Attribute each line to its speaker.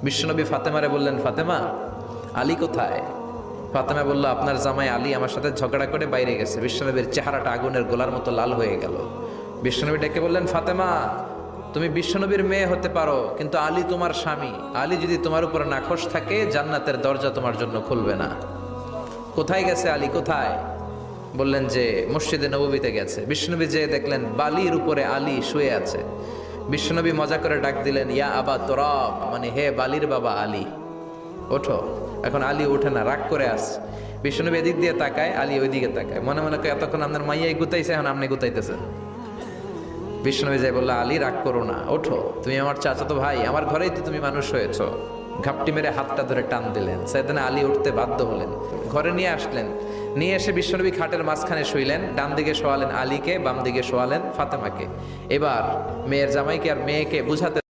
Speaker 1: বিশ্বনবী ফাতেমারে বললেন, ফাতেমা, আলী কোথায়? ফাতেমা বলল, আপনার জামাই আলী আমার সাথে ঝগড়া করে বাইরে গেছে। বিশ্বনবীর চেহারাটা আগুনের গোলার মতো লাল হয়ে গেল। বিশ্বনবী ডেকে বললেন, ফাতেমা, তুমি বিশ্বনবীর মেয়ে হতে পারো, কিন্তু আলী তোমার স্বামী। আলী যদি তোমার উপর নাখোশ থাকে, জান্নাতের দরজা তোমার জন্য খুলবে না। কোথায় গেছে আলী, কোথায়? বললেন যে মসজিদে নববীতে গেছে। বিশ্বনবী যে দেখলেন বালির উপরে আলী শুয়ে আছে। বিশ্বনবী মজা করে ডাক দিলেন, ইয়া আবা তোরাব, মানে হে বালির বাবা আলী, ওঠো। এখন আলী ওঠে না, রাগ করে আসছে। বিশ্বনবী এদিক দিয়ে তাকায়, আলী ওই দিকে তাকায়, মনে মনে কয় এতক্ষণ আপনার মাইয়াই গুতাইছে, এখন আপনি গুতাইতেছেন। বিশ্বনবী যাই বললো, আলী রাগ করো না, ওঠো, তুমি আমার চাচাতো ভাই, আমার ঘরেই তো তুমি মানুষ হয়েছো। ঘাপটি মেরে হাতটা ধরে টান দিলেন। সাইয়েদনা আলী উঠতে বাধ্য হলেন, ঘরে নিয়ে আসলেন। নিয়ে এসে বিশ্বনবী খাটের মাঝখানে শুইলেন। ডান দিকে শোয়ালেন আলীকে, বাম দিকে শোয়ালেন ফাতেমাকে। এবার মেয়ের জামাইকে আর মেয়েকে বুঝাতে